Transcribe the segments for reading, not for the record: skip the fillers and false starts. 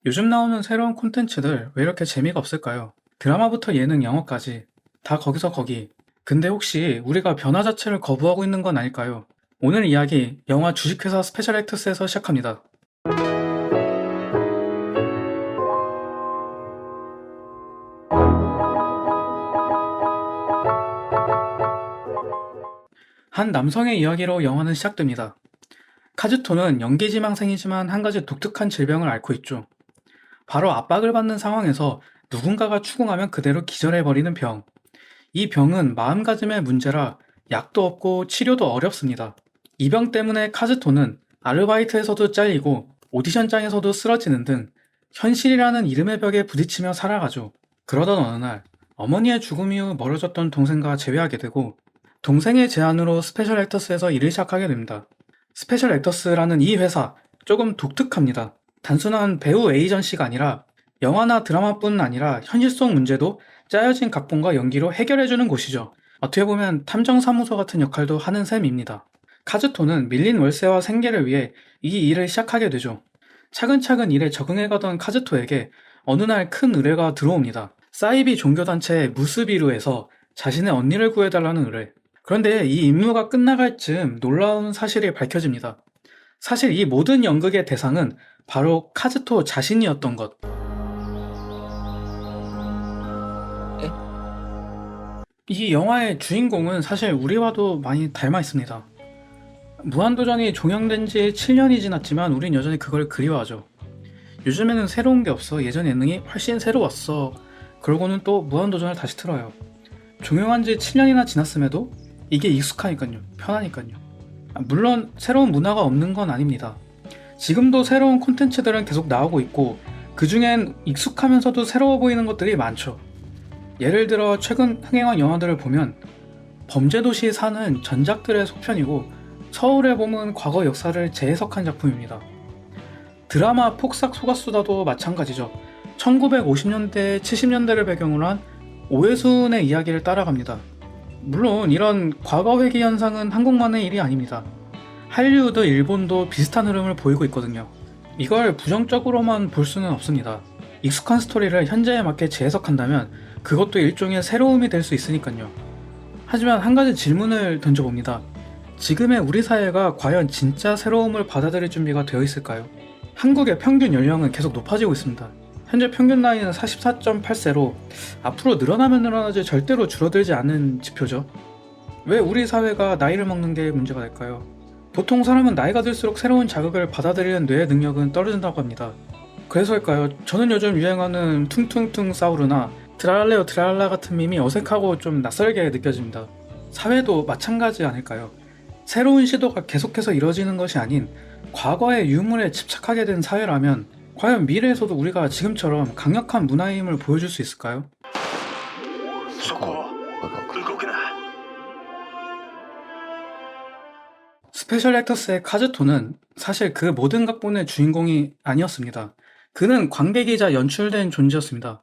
요즘 나오는 새로운 콘텐츠들 왜 이렇게 재미가 없을까요? 드라마부터 예능, 영화까지 다 거기서 거기. 근데 혹시 우리가 변화 자체를 거부하고 있는 건 아닐까요? 오늘 이야기 영화 주식회사 스페셜 액터스에서 시작합니다. 한 남성의 이야기로 영화는 시작됩니다. 카즈토는 연기지망생이지만 한 가지 독특한 질병을 앓고 있죠. 바로 압박을 받는 상황에서 누군가가 추궁하면 그대로 기절해버리는 병. 이 병은 마음가짐의 문제라 약도 없고 치료도 어렵습니다. 이 병 때문에 카즈토는 아르바이트에서도 잘리고 오디션장에서도 쓰러지는 등 현실이라는 이름의 벽에 부딪히며 살아가죠. 그러던 어느 날 어머니의 죽음 이후 멀어졌던 동생과 재회하게 되고 동생의 제안으로 스페셜 액터스에서 일을 시작하게 됩니다. 스페셜 액터스라는 이 회사 조금 독특합니다. 단순한 배우 에이전시가 아니라 영화나 드라마뿐 아니라 현실 속 문제도 짜여진 각본과 연기로 해결해주는 곳이죠. 어떻게 보면 탐정사무소 같은 역할도 하는 셈입니다. 카즈토는 밀린 월세와 생계를 위해 이 일을 시작하게 되죠. 차근차근 일에 적응해가던 카즈토에게 어느 날 큰 의뢰가 들어옵니다. 사이비 종교단체 무스비루에서 자신의 언니를 구해달라는 의뢰. 그런데 이 임무가 끝나갈 즈음 놀라운 사실이 밝혀집니다. 사실 이 모든 연극의 대상은 바로 카즈토 자신이었던 것. 이 영화의 주인공은 사실 우리와도 많이 닮아 있습니다. 무한도전이 종영된 지 7년이 지났지만 우린 여전히 그걸 그리워하죠. 요즘에는 새로운 게 없어. 예전 예능이 훨씬 새로웠어. 그러고는 또 무한도전을 다시 틀어요. 종영한 지 7년이나 지났음에도 이게 익숙하니까요. 편하니까요. 물론 새로운 문화가 없는 건 아닙니다. 지금도 새로운 콘텐츠들은 계속 나오고 있고 그 중엔 익숙하면서도 새로워 보이는 것들이 많죠. 예를 들어 최근 흥행한 영화들을 보면 범죄도시 사는 전작들의 속편이고 서울의 봄은 과거 역사를 재해석한 작품입니다. 드라마 폭삭 속았수다도 마찬가지죠. 1950년대, 70년대를 배경으로 한 오해순의 이야기를 따라갑니다. 물론 이런 과거 회귀 현상은 한국만의 일이 아닙니다. 할리우드, 일본도 비슷한 흐름을 보이고 있거든요. 이걸 부정적으로만 볼 수는 없습니다. 익숙한 스토리를 현재에 맞게 재해석한다면 그것도 일종의 새로움이 될 수 있으니까요. 하지만 한 가지 질문을 던져봅니다. 지금의 우리 사회가 과연 진짜 새로움을 받아들일 준비가 되어 있을까요? 한국의 평균 연령은 계속 높아지고 있습니다. 현재 평균 나이는 44.8세로 앞으로 늘어나면 늘어나지 절대로 줄어들지 않는 지표죠. 왜 우리 사회가 나이를 먹는 게 문제가 될까요? 보통 사람은 나이가 들수록 새로운 자극을 받아들이는 뇌의 능력은 떨어진다고 합니다. 그래서일까요? 저는 요즘 유행하는 퉁퉁퉁 사우르나 트랄레오 트랄라 같은 밈이 어색하고 좀 낯설게 느껴집니다. 사회도 마찬가지 아닐까요? 새로운 시도가 계속해서 이뤄지는 것이 아닌 과거의 유물에 집착하게 된 사회라면 과연 미래에서도 우리가 지금처럼 강력한 문화의 힘을 보여줄 수 있을까요? 스페셜 액터스의 카즈토는 사실 그 모든 각본의 주인공이 아니었습니다. 그는 관객이자 연출된 존재였습니다.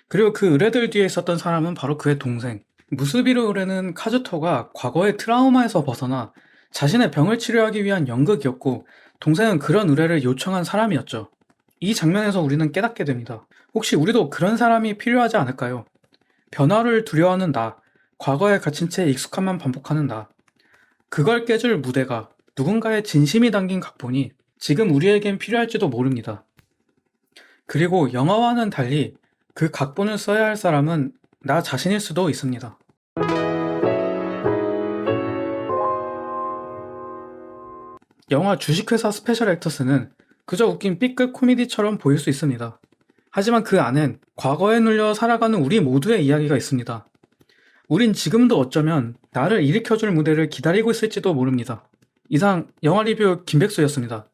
그리고 그 의뢰들 뒤에 있었던 사람은 바로 그의 동생. 무스비루 의뢰는 카즈토가 과거의 트라우마에서 벗어나 자신의 병을 치료하기 위한 연극이었고 동생은 그런 의뢰를 요청한 사람이었죠. 이 장면에서 우리는 깨닫게 됩니다. 혹시 우리도 그런 사람이 필요하지 않을까요? 변화를 두려워하는 나, 과거에 갇힌 채 익숙함만 반복하는 나. 그걸 깨줄 무대가 누군가의 진심이 담긴 각본이 지금 우리에겐 필요할지도 모릅니다. 그리고 영화와는 달리 그 각본을 써야 할 사람은 나 자신일 수도 있습니다. 영화 주식회사 스페셜 액터스는 그저 웃긴 B급 코미디처럼 보일 수 있습니다. 하지만 그 안엔 과거에 눌려 살아가는 우리 모두의 이야기가 있습니다. 우린 지금도 어쩌면 나를 일으켜줄 무대를 기다리고 있을지도 모릅니다. 이상 영화 리뷰 김백수였습니다.